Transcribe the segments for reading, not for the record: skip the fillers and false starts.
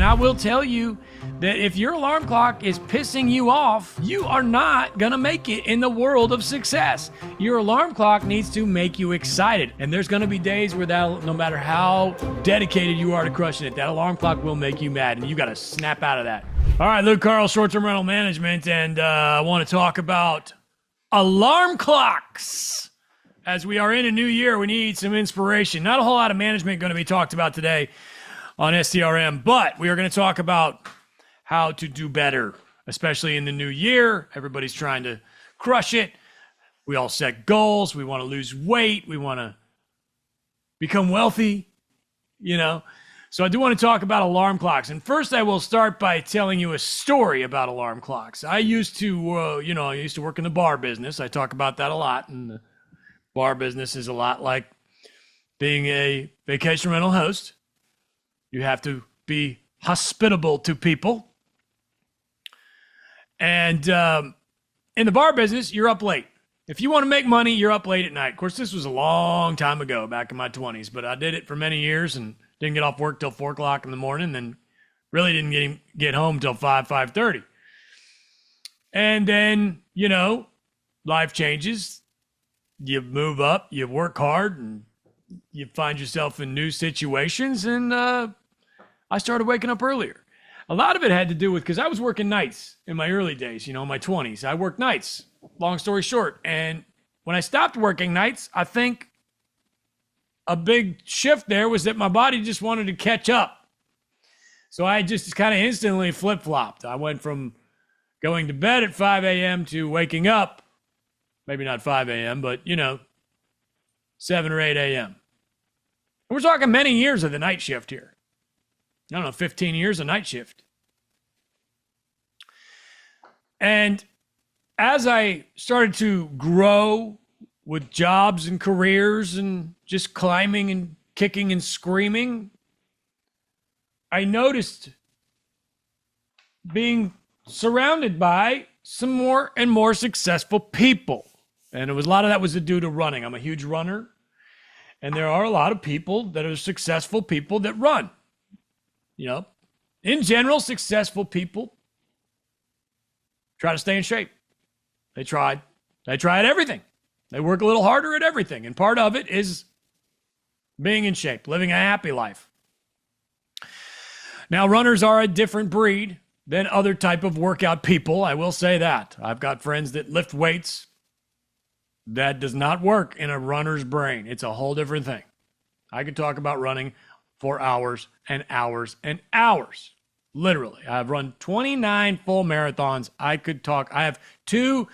I will tell you that if your alarm clock is pissing you off, you are not going to make it in the world of success. Your alarm clock needs to make you excited. And there's going to be days where that, no matter how dedicated you are to crushing it, that alarm clock will make you mad, and you got to snap out of that. All right, Luke Carl, short-term rental management, and I want to talk about alarm clocks. As we are in a new year, we need some inspiration. Not a whole lot of management going to be talked about today on STRM, but we are going to talk about how to do better, especially in the new year. Everybody's trying to crush it. We all set goals. We want to lose weight. We want to become wealthy, you know. So I do want to talk about alarm clocks. And first, I will start by telling you a story about alarm clocks. I used to, I used to work in the bar business. I talk about that a lot. And the bar business is a lot like being a vacation rental host. You have to be hospitable to people. And in the bar business, you're up late. If you want to make money, you're up late at night. Of course, this was a long time ago, back in my 20s, but I did it for many years and didn't get off work till 4 o'clock in the morning, and really didn't get home till 5:30. And then, life changes. You move up, you work hard, and you find yourself in new situations. And I started waking up earlier. A lot of it had to do with, because I was working nights in my early days, in my 20s. I worked nights, long story short. And when I stopped working nights, I think a big shift there was that my body just wanted to catch up. So I just kind of instantly flip-flopped. I went from going to bed at 5 a.m. to waking up, maybe not 5 a.m., but, 7 or 8 a.m. We're talking many years of the night shift here. I don't know, 15 years of night shift. And as I started to grow with jobs and careers and just climbing and kicking and screaming, I noticed being surrounded by some more and more successful people. And a lot of that was due to running. I'm a huge runner. And there are a lot of people that are successful people that run. In general, successful people try to stay in shape. They try at everything. They work a little harder at everything. And part of it is being in shape, living a happy life. Now, runners are a different breed than other type of workout people. I will say that. I've got friends that lift weights. That does not work in a runner's brain. It's a whole different thing. I could talk about running for hours and hours and hours. Literally. I've run 29 full marathons. I have 2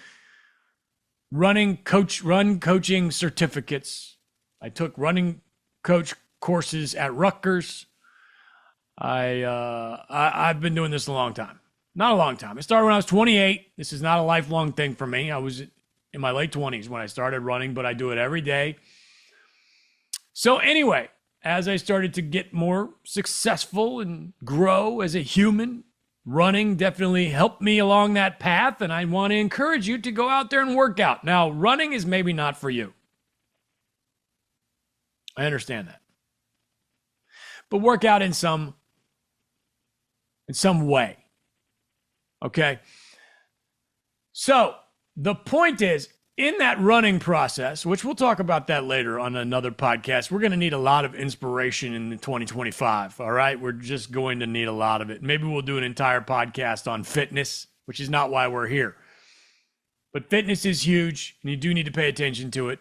run coaching certificates. I took running coach courses at Rutgers. I've been doing this a long time. Not a long time. It started when I was 28. This is not a lifelong thing for me. I was in my late 20s when I started running, but I do it every day. So anyway, as I started to get more successful and grow as a human, running definitely helped me along that path, and I want to encourage you to go out there and work out. Now, running is maybe not for you. I understand that. But work out in some way. Okay? So, the point is, in that running process, which we'll talk about that later on another podcast, we're going to need a lot of inspiration in 2025, all right? We're just going to need a lot of it. Maybe we'll do an entire podcast on fitness, which is not why we're here. But fitness is huge, and you do need to pay attention to it.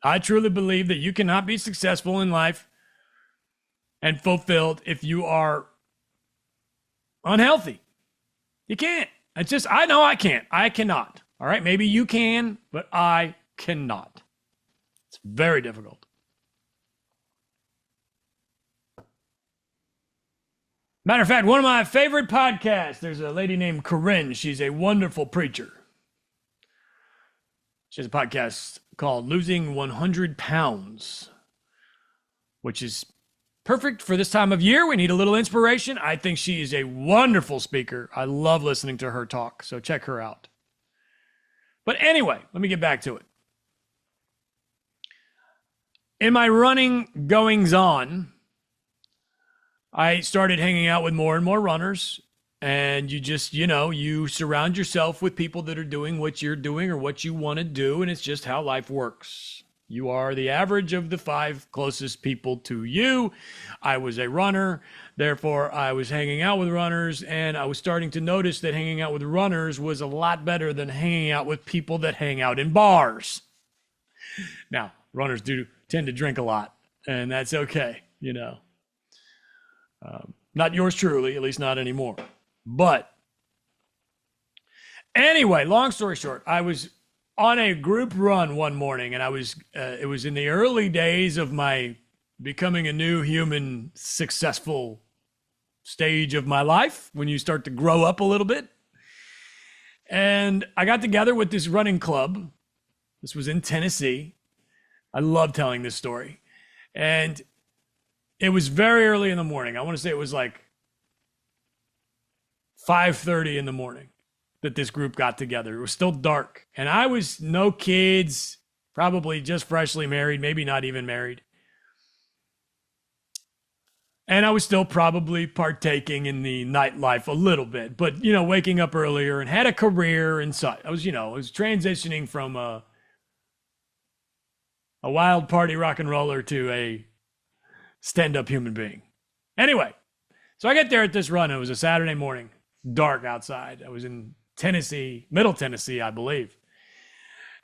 I truly believe that you cannot be successful in life and fulfilled if you are unhealthy. You can't. I know I can't. I cannot. All right, maybe you can, but I cannot. It's very difficult. Matter of fact, one of my favorite podcasts, there's a lady named Corinne. She's a wonderful preacher. She has a podcast called Losing 100 Pounds, which is perfect for this time of year. We need a little inspiration. I think she is a wonderful speaker. I love listening to her talk, so check her out. But anyway, let me get back to it. In my running goings-on, I started hanging out with more and more runners. And you just, you surround yourself with people that are doing what you're doing or what you want to do. And it's just how life works. You are the average of the 5 closest people to you. I was a runner. Therefore, I was hanging out with runners. And I was starting to notice that hanging out with runners was a lot better than hanging out with people that hang out in bars. Now, runners do tend to drink a lot. And that's okay, Not yours truly, at least not anymore. But anyway, long story short, I was on a group run one morning, and it was in the early days of my becoming a new human, successful stage of my life, when you start to grow up a little bit. And I got together with this running club. This was in Tennessee. I love telling this story. And it was very early in the morning. I want to say it was like 5:30 in the morning that this group got together. It was still dark. And I was no kids, probably just freshly married, maybe not even married. And I was still probably partaking in the nightlife a little bit, but, waking up earlier and had a career and such. I was transitioning from a wild party rock and roller to a stand-up human being. Anyway, so I get there at this run. It was a Saturday morning. Dark outside. I was in Tennessee, Middle Tennessee, I believe.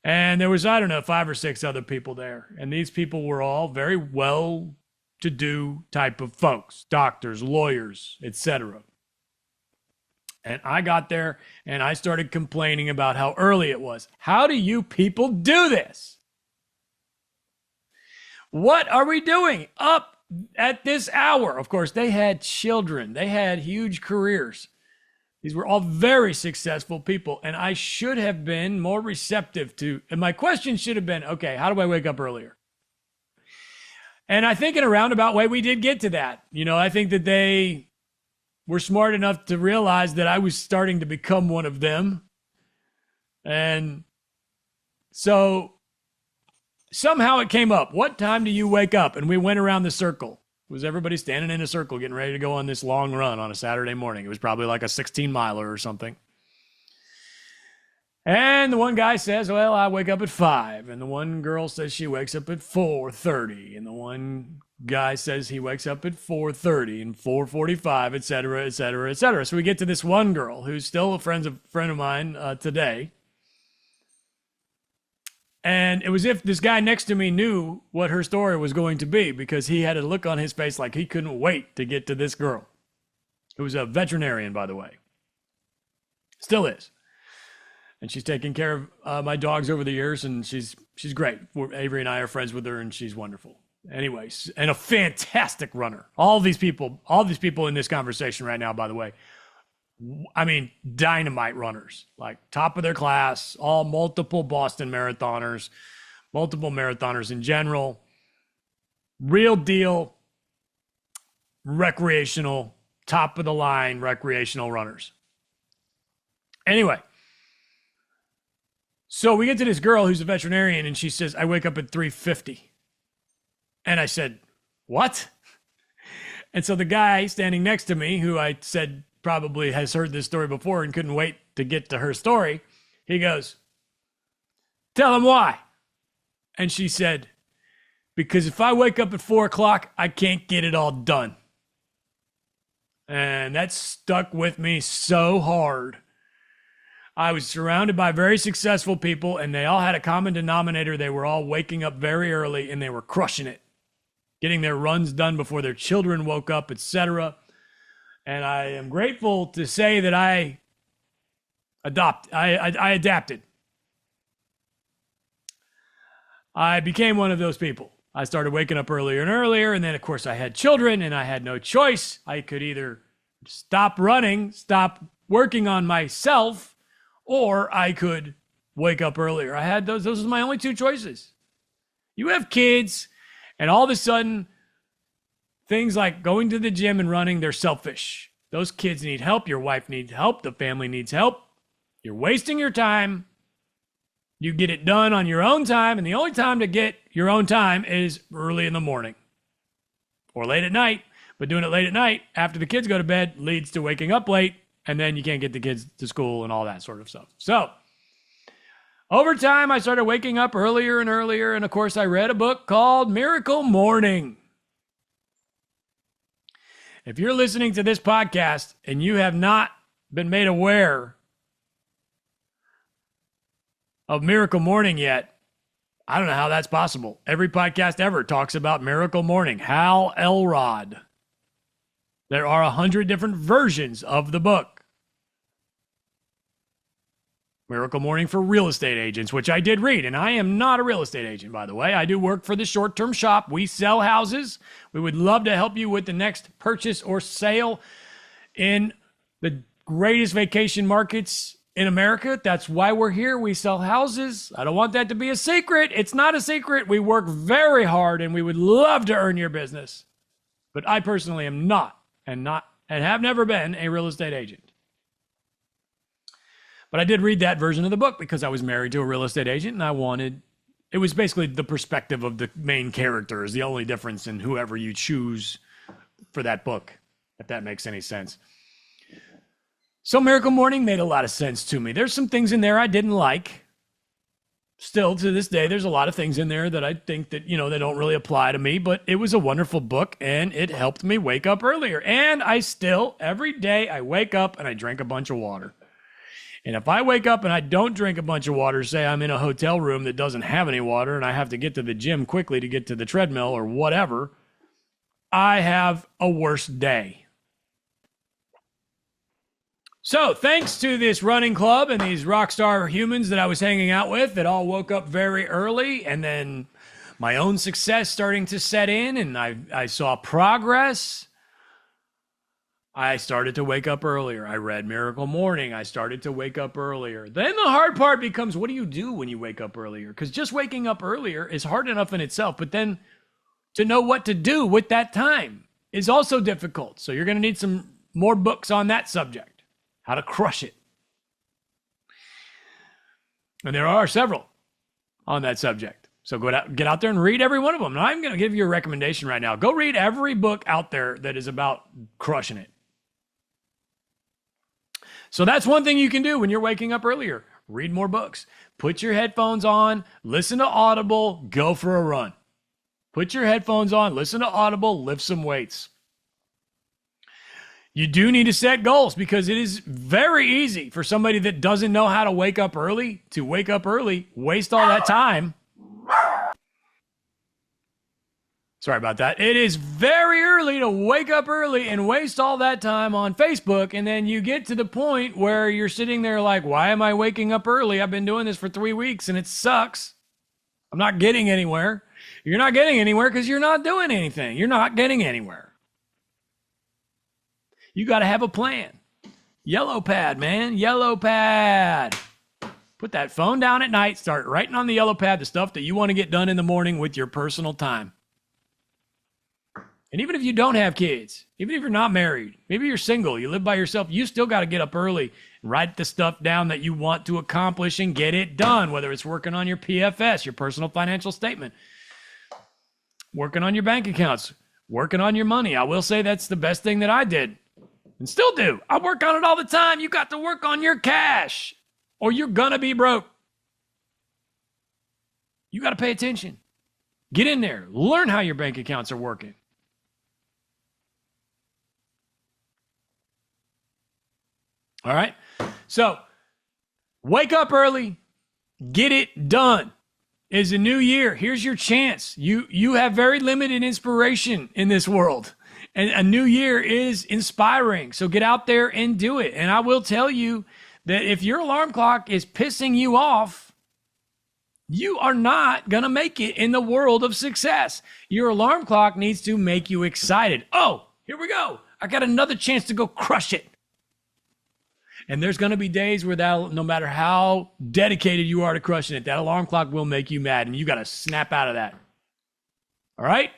And there was, 5 or 6 other people there. And these people were all very well-to-do type of folks, doctors, lawyers, etc. And I got there and I started complaining about how early it was. How do you people do this? What are we doing up at this hour? Of course, they had children. They had huge careers. These were all very successful people, and I should have been more receptive to, and my question should have been, okay, how do I wake up earlier? And I think in a roundabout way, we did get to that. I think that they were smart enough to realize that I was starting to become one of them. And so somehow it came up. What time do you wake up? And we went around the circle. It was everybody standing in a circle getting ready to go on this long run on a Saturday morning. It was probably like a 16-miler or something. And the one guy says, well, I wake up at 5. And the one girl says she wakes up at 4:30. And the one guy says he wakes up at 4:30 and 4:45, et cetera, et cetera, et cetera. So we get to this one girl who's still a friend of mine today. And it was if this guy next to me knew what her story was going to be, because he had a look on his face like he couldn't wait to get to this girl, who was a veterinarian, by the way. Still is. And she's taken care of my dogs over the years, and she's great. Avery and I are friends with her, and she's wonderful. Anyways, and a fantastic runner. All these people in this conversation right now, by the way, I mean, dynamite runners, like top of their class, all multiple Boston marathoners, multiple marathoners in general, real deal, recreational, top of the line recreational runners. Anyway, so we get to this girl who's a veterinarian, and she says, I wake up at 3:50. And I said, what? And so the guy standing next to me, who I said probably has heard this story before and couldn't wait to get to her story, he goes, tell him why. And she said, because if I wake up at 4 o'clock, I can't get it all done. And that stuck with me so hard. I was surrounded by very successful people, and they all had a common denominator. They were all waking up very early, and they were crushing it, getting their runs done before their children woke up, etc. And I am grateful to say that I adapted. I became one of those people. I started waking up earlier and earlier, and then, of course, I had children, and I had no choice. I could either stop running, stop working on myself, or I could wake up earlier. I had those are my only 2 choices. You have kids, and all of a sudden, things like going to the gym and running, they're selfish. Those kids need help. Your wife needs help. The family needs help. You're wasting your time. You get it done on your own time, and the only time to get your own time is early in the morning or late at night. But doing it late at night after the kids go to bed leads to waking up late, and then you can't get the kids to school and all that sort of stuff. So over time, I started waking up earlier and earlier. And of course, I read a book called Miracle Morning. If you're listening to this podcast and you have not been made aware of Miracle Morning yet, I don't know how that's possible. Every podcast ever talks about Miracle Morning. Hal Elrod. There are 100 different versions of the book. Miracle Morning for real estate agents, which I did read, and I am not a real estate agent, by the way. I do work for the short-term shop. We sell houses. We would love to help you with the next purchase or sale in the greatest vacation markets in America. That's why we're here. We sell houses. I don't want that to be a secret. It's not a secret. We work very hard, and we would love to earn your business. But I personally am not and have never been a real estate agent. But I did read that version of the book because I was married to a real estate agent, and it was basically the perspective of the main character is the only difference in whoever you choose for that book, if that makes any sense. So Miracle Morning made a lot of sense to me. There's some things in there I didn't like. Still, to this day, there's a lot of things in there that I think that, they don't really apply to me, but it was a wonderful book, and it helped me wake up earlier. And every day, I wake up and I drink a bunch of water. And if I wake up and I don't drink a bunch of water, say I'm in a hotel room that doesn't have any water and I have to get to the gym quickly to get to the treadmill or whatever, I have a worse day. So thanks to this running club and these rock star humans that I was hanging out with that all woke up very early, and then my own success starting to set in, and I saw progress. I started to wake up earlier. I read Miracle Morning. I started to wake up earlier. Then the hard part becomes, what do you do when you wake up earlier? Because just waking up earlier is hard enough in itself, but then to know what to do with that time is also difficult. So you're going to need some more books on that subject, how to crush it. And there are several on that subject. So get out there and read every one of them. And I'm going to give you a recommendation right now. Go read every book out there that is about crushing it. So that's one thing you can do when you're waking up earlier. Read more books. Put your headphones on, listen to Audible, go for a run. Put your headphones on, listen to Audible, lift some weights. You do need to set goals because it is very easy for somebody that doesn't know how to wake up early, waste all that time. Sorry about that. It is very early to wake up early and waste all that time on Facebook. And then you get to the point where you're sitting there like, why am I waking up early? I've been doing this for 3 weeks and it sucks. I'm not getting anywhere. You're not getting anywhere because you're not doing anything. You're not getting anywhere. You got to have a plan. Yellow pad, man. Yellow pad. Put that phone down at night. Start writing on the yellow pad the stuff that you want to get done in the morning with your personal time. And even if you don't have kids, even if you're not married, maybe you're single, you live by yourself, you still got to get up early and write the stuff down that you want to accomplish and get it done, whether it's working on your PFS, your personal financial statement, working on your bank accounts, working on your money. I will say that's the best thing that I did and still do. I work on it all the time. You got to work on your cash or you're going to be broke. You got to pay attention. Get in there. Learn how your bank accounts are working. All right. So wake up early, get it done. It's a new year. Here's your chance. You have very limited inspiration in this world, and a new year is inspiring. So get out there and do it. And I will tell you that if your alarm clock is pissing you off, you are not going to make it in the world of success. Your alarm clock needs to make you excited. Oh, here we go. I got another chance to go crush it. And there's going to be days where no matter how dedicated you are to crushing it, that alarm clock will make you mad, and you got to snap out of that. All right?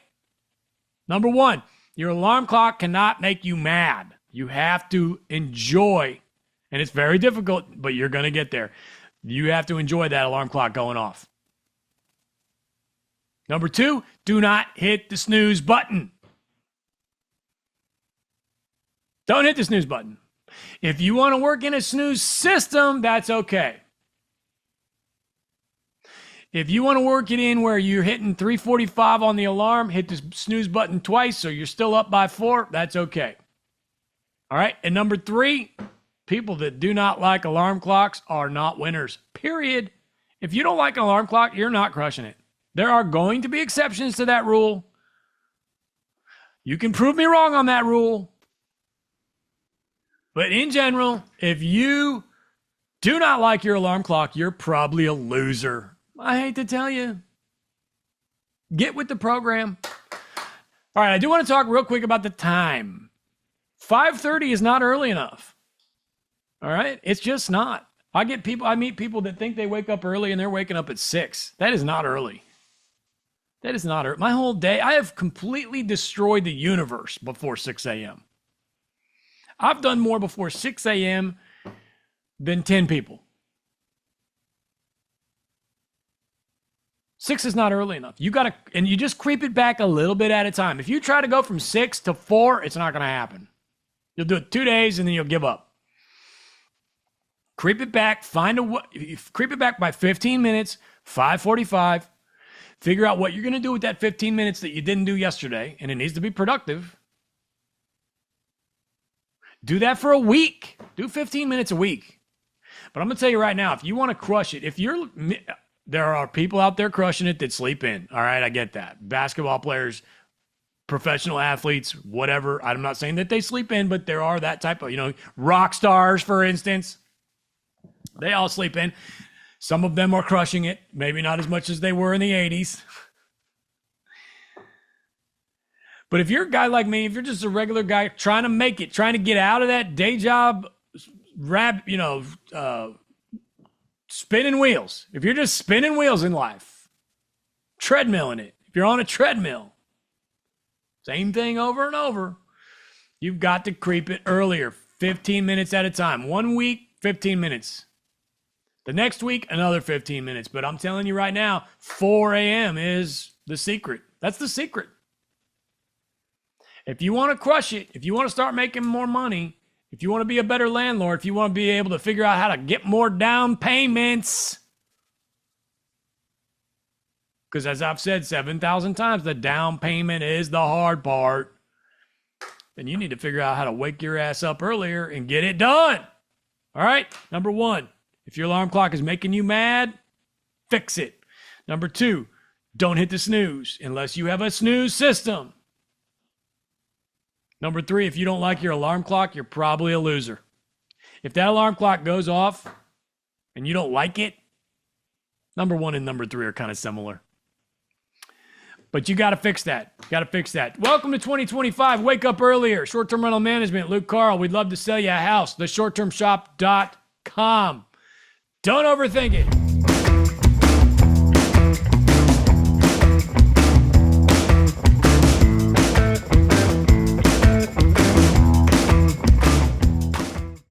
Number one, your alarm clock cannot make you mad. You have to enjoy, and it's very difficult, but you're going to get there. You have to enjoy that alarm clock going off. Number two, do not hit the snooze button. Don't hit the snooze button. If you want to work in a snooze system, that's okay. If you want to work it in where you're hitting 3:45 on the alarm, hit the snooze button twice so you're still up by 4, that's okay. All right, and number 3, people that do not like alarm clocks are not winners, period. If you don't like an alarm clock, you're not crushing it. There are going to be exceptions to that rule. You can prove me wrong on that rule. But in general, if you do not like your alarm clock, you're probably a loser. I hate to tell you. Get with the program. All right, I do want to talk real quick about the time. 5:30 is not early enough. All right? It's just not. I meet people that think they wake up early and they're waking up at 6. That is not early. That is not early. My whole day, I have completely destroyed the universe before 6 a.m. I've done more before 6 a.m. than 10 people. 6 is not early enough. And you just creep it back a little bit at a time. If you try to go from 6 to 4, it's not going to happen. You'll do it 2 days and then you'll give up. Creep it back. Creep it back by 15 minutes, 5:45. Figure out what you're going to do with that 15 minutes that you didn't do yesterday, and it needs to be productive. Do that for a week. Do 15 minutes a week. But I'm going to tell you right now, if you want to crush it, there are people out there crushing it that sleep in. All right, I get that. Basketball players, professional athletes, whatever. I'm not saying that they sleep in, but there are that type of, rock stars, for instance. They all sleep in. Some of them are crushing it. Maybe not as much as they were in the 80s. But if you're a guy like me, if you're just a regular guy trying to make it, trying to get out of that day job, spinning wheels. If you're just spinning wheels in life, treadmilling it. If you're on a treadmill, same thing over and over, you've got to creep it earlier, 15 minutes at a time. 1 week, 15 minutes. The next week, another 15 minutes. But I'm telling you right now, 4 a.m. is the secret. That's the secret. If you want to crush it, if you want to start making more money, if you want to be a better landlord, if you want to be able to figure out how to get more down payments, because as I've said 7,000 times, the down payment is the hard part, then you need to figure out how to wake your ass up earlier and get it done. All right? Number 1, if your alarm clock is making you mad, fix it. Number 2, don't hit the snooze unless you have a snooze system. Number 3, if you don't like your alarm clock, you're probably a loser. If that alarm clock goes off and you don't like it, number 1 and number 3 are kind of similar. But you got to fix that. Welcome to 2025. Wake up earlier. Short-term rental management. Luke Carl. We'd love to sell you a house. TheShortTermShop.com. Don't overthink it.